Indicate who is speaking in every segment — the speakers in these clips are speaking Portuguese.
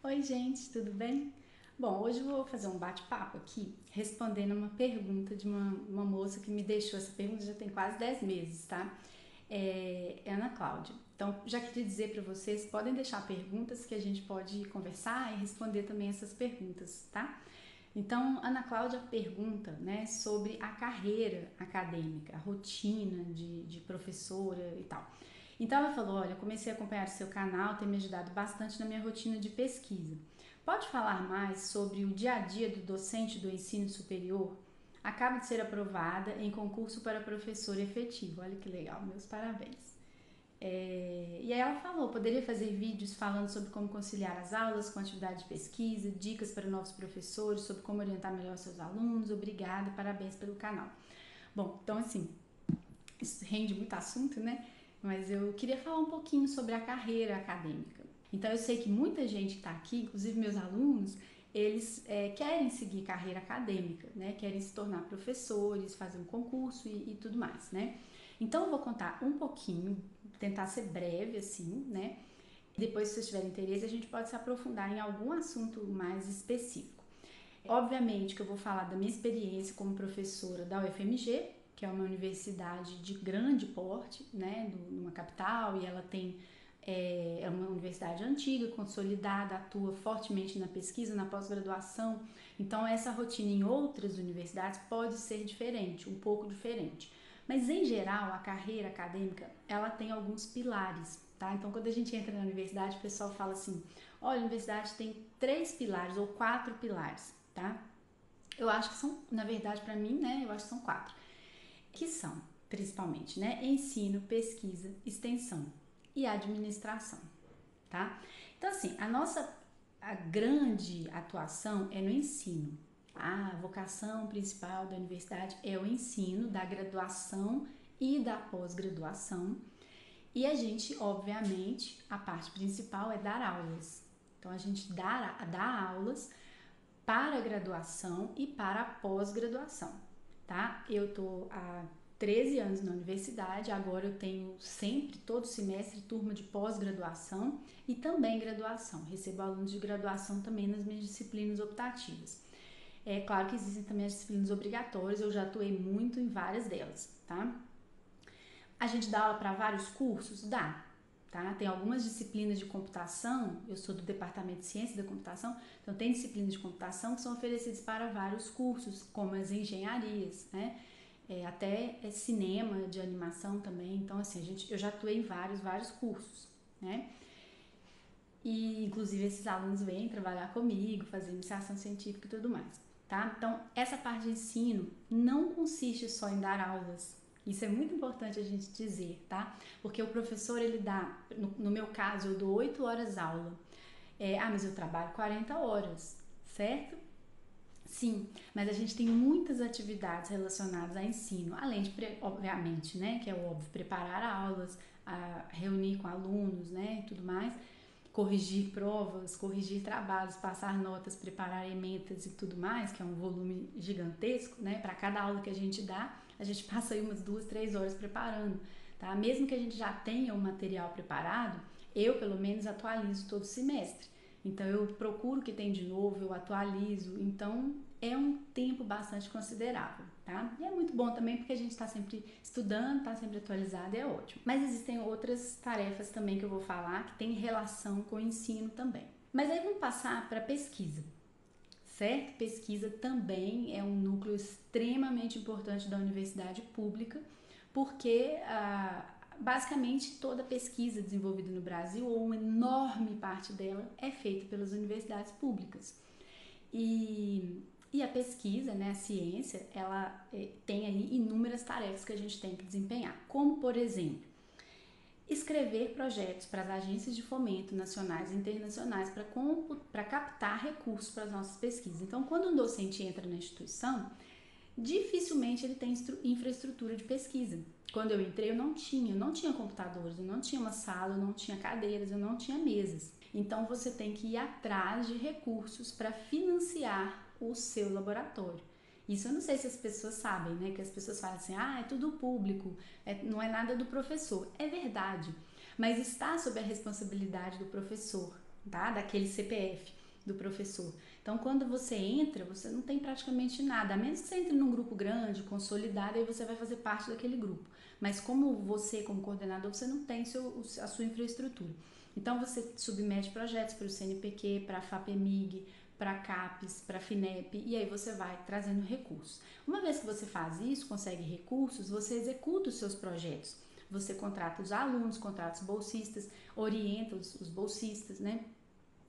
Speaker 1: Oi, gente, tudo bem? Bom, hoje eu vou fazer um bate-papo aqui, respondendo uma pergunta de uma moça que me deixou essa pergunta já tem quase 10 meses, tá? É Ana Cláudia. Então, já queria dizer para vocês, podem deixar perguntas que a gente pode conversar e responder também essas perguntas, tá? Então, Ana Cláudia pergunta, né, sobre a carreira acadêmica, a rotina de professora e tal. Então ela falou, olha, comecei a acompanhar o seu canal, tem me ajudado bastante na minha rotina de pesquisa. Pode falar mais sobre o dia a dia do docente do ensino superior? Acaba de ser aprovada em concurso para professor efetivo. Olha que legal, meus parabéns. E aí ela falou, poderia fazer vídeos falando sobre como conciliar as aulas com atividade de pesquisa, dicas para novos professores, sobre como orientar melhor seus alunos. Obrigada, parabéns pelo canal. Bom, então assim, isso rende muito assunto, né? Mas eu queria falar um pouquinho sobre a carreira acadêmica. Então eu sei que muita gente que está aqui, inclusive meus alunos, eles querem seguir carreira acadêmica, né? Querem se tornar professores, fazer um concurso e tudo mais, né? Então eu vou contar um pouquinho, tentar ser breve assim, né? Depois, se vocês tiverem interesse, a gente pode se aprofundar em algum assunto mais específico. Obviamente que eu vou falar da minha experiência como professora da UFMG, que é uma universidade de grande porte, né, numa capital, e ela é uma universidade antiga, consolidada, atua fortemente na pesquisa, na pós-graduação. Então, essa rotina em outras universidades pode ser diferente, um pouco diferente. Mas, em geral, a carreira acadêmica, ela tem alguns pilares, tá? Então, quando a gente entra na universidade, o pessoal fala assim, olha, a universidade tem 3 pilares ou 4 pilares, tá? Eu acho que são, na verdade, para mim, né, eu acho que são 4, que são, principalmente, né, ensino, pesquisa, extensão e administração, tá? Então, assim, a grande atuação é no ensino. A vocação principal da universidade é o ensino, da graduação e da pós-graduação. E a gente, obviamente, a parte principal é dar aulas. Então, a gente dá aulas para a graduação e para a pós-graduação, tá? Eu tô há 13 anos na universidade, agora eu tenho sempre, todo semestre, turma de pós-graduação e também graduação. Recebo alunos de graduação também nas minhas disciplinas optativas. É claro que existem também as disciplinas obrigatórias, eu já atuei muito em várias delas, tá? A gente dá aula para vários cursos? Dá. Tá? Tem algumas disciplinas de computação, eu sou do departamento de ciência da computação, então tem disciplinas de computação que são oferecidas para vários cursos, como as engenharias, né? Até cinema, de animação também. Então, assim, eu já atuei em vários cursos, né? E, inclusive, esses alunos vêm trabalhar comigo, fazer iniciação científica e tudo mais, tá? Então, essa parte de ensino não consiste só em dar aulas. Isso é muito importante a gente dizer, tá? Porque o professor, ele dá, no meu caso, eu dou 8 horas aula. Mas eu trabalho 40 horas, certo? Sim, mas a gente tem muitas atividades relacionadas a ensino, além de, obviamente, né, que é óbvio, preparar aulas, reunir com alunos, né, e tudo mais, corrigir provas, corrigir trabalhos, passar notas, preparar ementas e tudo mais, que é um volume gigantesco, né, para cada aula que a gente dá, a gente passa aí umas 2, 3 horas preparando, tá? Mesmo que a gente já tenha o material preparado, eu pelo menos atualizo todo semestre. Então eu procuro o que tem de novo, eu atualizo, então é um tempo bastante considerável, tá? E é muito bom também porque a gente está sempre estudando, está sempre atualizado, é ótimo. Mas existem outras tarefas também que eu vou falar que tem relação com o ensino também. Mas aí vamos passar para pesquisa, certo? Pesquisa também é um núcleo extremamente importante da universidade pública, porque basicamente toda pesquisa desenvolvida no Brasil, ou uma enorme parte dela, é feita pelas universidades públicas. E a pesquisa, né, a ciência, ela tem aí inúmeras tarefas que a gente tem que desempenhar, como, por exemplo, escrever projetos para as agências de fomento nacionais e internacionais para captar recursos para as nossas pesquisas. Então, quando um docente entra na instituição, dificilmente ele tem infraestrutura de pesquisa. Quando eu entrei, eu não tinha computadores, eu não tinha uma sala, eu não tinha cadeiras, eu não tinha mesas. Então você tem que ir atrás de recursos para financiar o seu laboratório. Isso eu não sei se as pessoas sabem, né? Que as pessoas falam assim, é tudo público, não é nada do professor. É verdade, mas está sob a responsabilidade do professor, tá? Daquele CPF do professor. Então, quando você entra, você não tem praticamente nada, a menos que você entre num grupo grande, consolidado, aí você vai fazer parte daquele grupo. Mas como você, como coordenador, você não tem a sua infraestrutura. Então, você submete projetos para o CNPq, para a FAPEMIG, para a CAPES, para a FINEP, e aí você vai trazendo recursos. Uma vez que você faz isso, consegue recursos, você executa os seus projetos. Você contrata os alunos, contrata os bolsistas, orienta os bolsistas, né?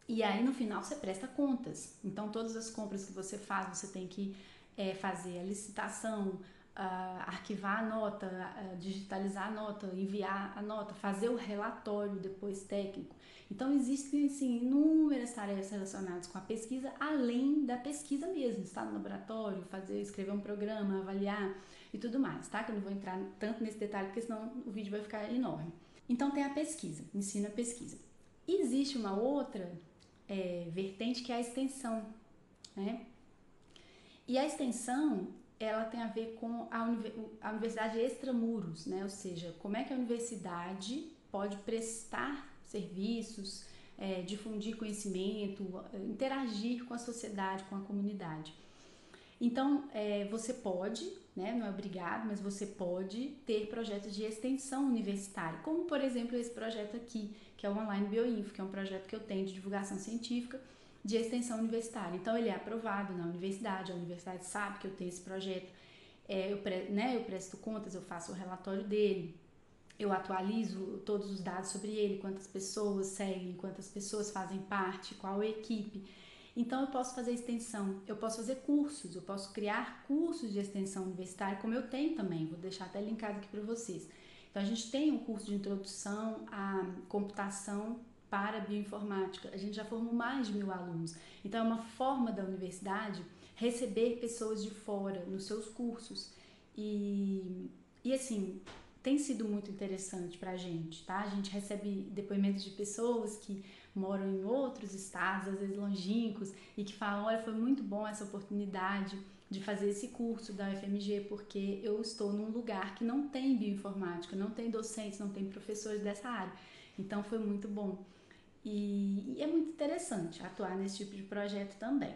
Speaker 1: E aí no final você presta contas. Então todas as compras que você faz, você tem que fazer a licitação, arquivar a nota, digitalizar a nota, enviar a nota, fazer o relatório depois técnico. Então existem assim, inúmeras tarefas relacionadas com a pesquisa, além da pesquisa mesmo, estar no laboratório, escrever um programa, avaliar e tudo mais, tá? Que eu não vou entrar tanto nesse detalhe, porque senão o vídeo vai ficar enorme. Então tem a pesquisa, ensino a pesquisa. Existe uma outra vertente que é a extensão, né? E a extensão, ela tem a ver com a universidade extramuros, né? Ou seja, como é que a universidade pode prestar serviços, difundir conhecimento, interagir com a sociedade, com a comunidade. Então, você pode, né, não é obrigado, mas você pode ter projetos de extensão universitária, como, por exemplo, esse projeto aqui, que é o Online Bioinfo, que é um projeto que eu tenho de divulgação científica de extensão universitária. Então, ele é aprovado na universidade, a universidade sabe que eu tenho esse projeto, eu presto contas, eu faço o relatório dele, eu atualizo todos os dados sobre ele, quantas pessoas seguem, quantas pessoas fazem parte, qual a equipe. Então eu posso fazer extensão, eu posso fazer cursos, eu posso criar cursos de extensão universitária, como eu tenho também, vou deixar até linkado aqui para vocês. Então a gente tem um curso de introdução à computação para bioinformática, a gente já formou mais de 1000 alunos. Então é uma forma da universidade receber pessoas de fora nos seus cursos e assim, tem sido muito interessante pra gente, tá? A gente recebe depoimentos de pessoas que moram em outros estados, às vezes longínquos, e que falam, olha, foi muito bom essa oportunidade de fazer esse curso da UFMG, porque eu estou num lugar que não tem bioinformática, não tem docentes, não tem professores dessa área. Então foi muito bom. E é muito interessante atuar nesse tipo de projeto também.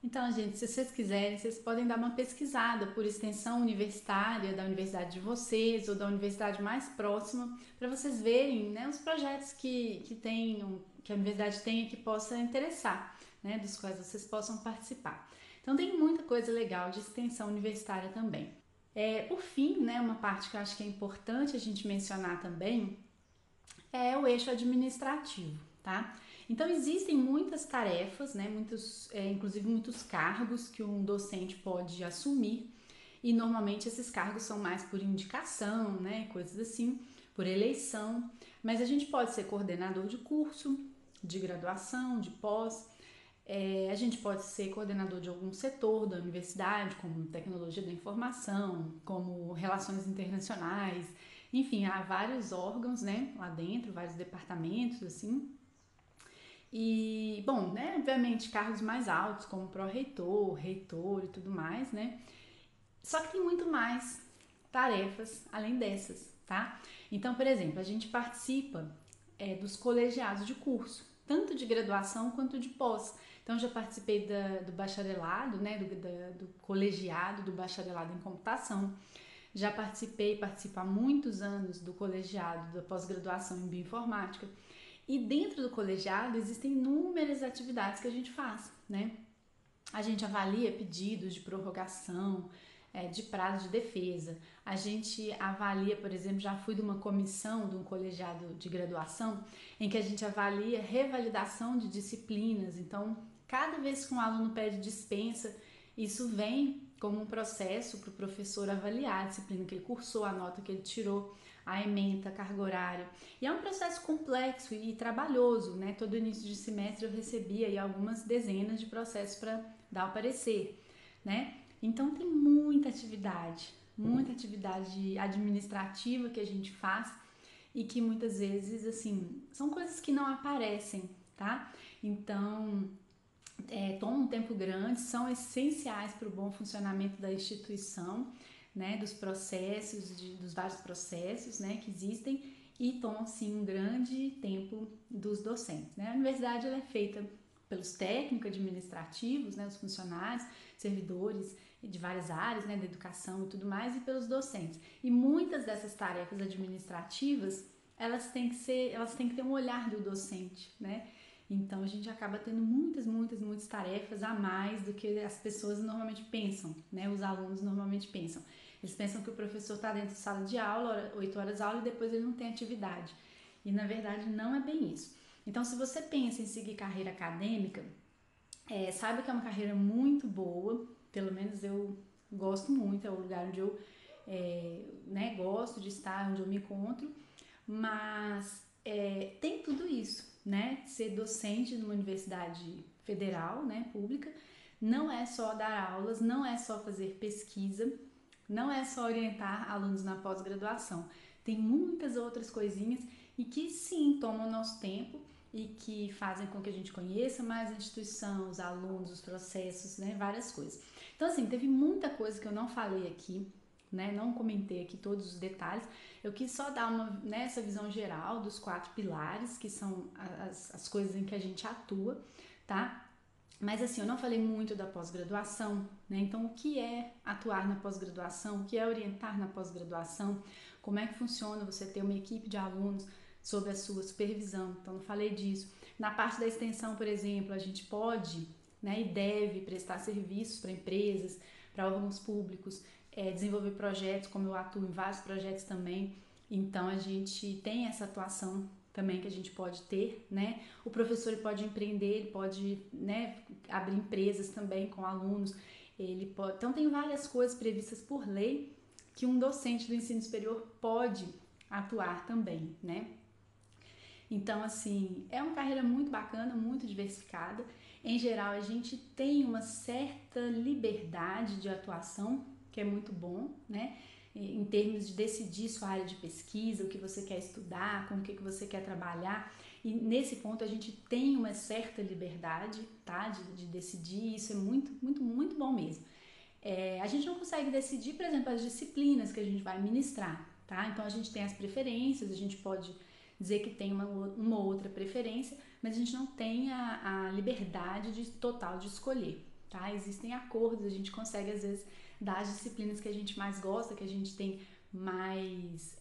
Speaker 1: Então, gente, se vocês quiserem, vocês podem dar uma pesquisada por extensão universitária da universidade de vocês ou da universidade mais próxima, para vocês verem, né, os projetos que a universidade tenha que possa interessar, né, dos quais vocês possam participar. Então, tem muita coisa legal de extensão universitária também. Por fim, né, uma parte que eu acho que é importante a gente mencionar também é o eixo administrativo, tá? Então existem muitas tarefas, né, inclusive muitos cargos que um docente pode assumir e normalmente esses cargos são mais por indicação, né, coisas assim, por eleição, mas a gente pode ser coordenador de curso, de graduação, de pós, a gente pode ser coordenador de algum setor da universidade, como tecnologia da informação, como relações internacionais, enfim, há vários órgãos, né, lá dentro, vários departamentos, assim. E, bom, né, obviamente cargos mais altos, como pró-reitor, reitor e tudo mais, né? Só que tem muito mais tarefas além dessas, tá? Então, por exemplo, a gente participa dos colegiados de curso, tanto de graduação quanto de pós. Então, já participei do bacharelado, né, do colegiado do bacharelado em computação. Já participo há muitos anos do colegiado da pós-graduação em bioinformática. E dentro do colegiado existem inúmeras atividades que a gente faz, né? A gente avalia pedidos de prorrogação, de prazo de defesa. A gente avalia, por exemplo, já fui de uma comissão de um colegiado de graduação em que a gente avalia revalidação de disciplinas. Então, cada vez que um aluno pede dispensa, isso vem como um processo para o professor avaliar a disciplina que ele cursou, a nota que ele tirou, a ementa, a carga horária. E é um processo complexo e trabalhoso, né? Todo início de semestre eu recebia aí algumas dezenas de processos para dar o parecer, né? Então tem muita atividade administrativa que a gente faz e que muitas vezes, assim, são coisas que não aparecem, tá? Então, tomam um tempo grande, são essenciais para o bom funcionamento da instituição, né, dos processos, dos vários processos, né, que existem, e tomam sim um grande tempo dos docentes, né? A universidade ela é feita pelos técnicos administrativos, né, os funcionários, servidores de várias áreas, né, da educação e tudo mais, e pelos docentes. E muitas dessas tarefas administrativas, elas têm que ter um olhar do docente, né? Então a gente acaba tendo muitas tarefas a mais do que as pessoas normalmente pensam, né? Os alunos normalmente pensam. Eles pensam que o professor está dentro da sala de aula, 8 horas de aula, e depois ele não tem atividade. E na verdade não é bem isso. Então, se você pensa em seguir carreira acadêmica, sabe que é uma carreira muito boa, pelo menos eu gosto muito, é o lugar onde eu gosto de estar, onde eu me encontro, mas tem tudo isso, né? Ser docente numa universidade federal, né, pública, não é só dar aulas, não é só fazer pesquisa, não é só orientar alunos na pós-graduação. Tem muitas outras coisinhas e que sim tomam o nosso tempo e que fazem com que a gente conheça mais a instituição, os alunos, os processos, né, várias coisas. Então, assim, teve muita coisa que eu não falei aqui, né, não comentei aqui todos os detalhes. Eu quis só dar essa visão geral dos 4 pilares, que são as coisas em que a gente atua, tá? Mas assim, eu não falei muito da pós-graduação, né? Então, o que é atuar na pós-graduação? O que é orientar na pós-graduação? Como é que funciona você ter uma equipe de alunos sob a sua supervisão? Então, não falei disso. Na parte da extensão, por exemplo, a gente pode, né, e deve prestar serviços para empresas, para órgãos públicos, desenvolver projetos, como eu atuo em vários projetos também. Então, a gente tem essa atuação também que a gente pode ter, né? O professor ele pode empreender, ele pode, né, abrir empresas também com alunos, ele pode... Então tem várias coisas previstas por lei que um docente do ensino superior pode atuar também, né? Então, assim, é uma carreira muito bacana, muito diversificada. Em geral, a gente tem uma certa liberdade de atuação, que é muito bom, né? Em termos de decidir sua área de pesquisa, o que você quer estudar, com o que você quer trabalhar. E nesse ponto a gente tem uma certa liberdade, tá? De decidir, isso é muito bom mesmo. A gente não consegue decidir, por exemplo, as disciplinas que a gente vai ministrar, tá? Então a gente tem as preferências, a gente pode dizer que tem uma outra preferência, mas a gente não tem a liberdade total de escolher, tá? Existem acordos, a gente consegue às vezes dar as disciplinas que a gente mais gosta, que a gente tem mais,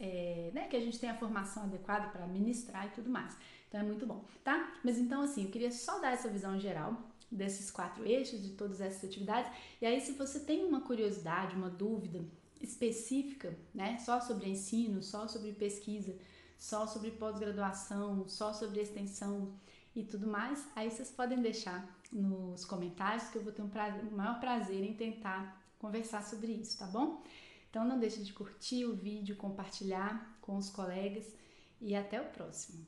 Speaker 1: né, que a gente tem a formação adequada para ministrar e tudo mais. Então é muito bom, tá? Mas então assim, eu queria só dar essa visão geral desses 4 eixos, de todas essas atividades. E aí, se você tem uma curiosidade, uma dúvida específica, né, só sobre ensino, só sobre pesquisa, só sobre pós-graduação, só sobre extensão e tudo mais, aí vocês podem deixar nos comentários que eu vou ter o maior prazer em tentar conversar sobre isso, tá bom? Então não deixe de curtir o vídeo, compartilhar com os colegas e até o próximo.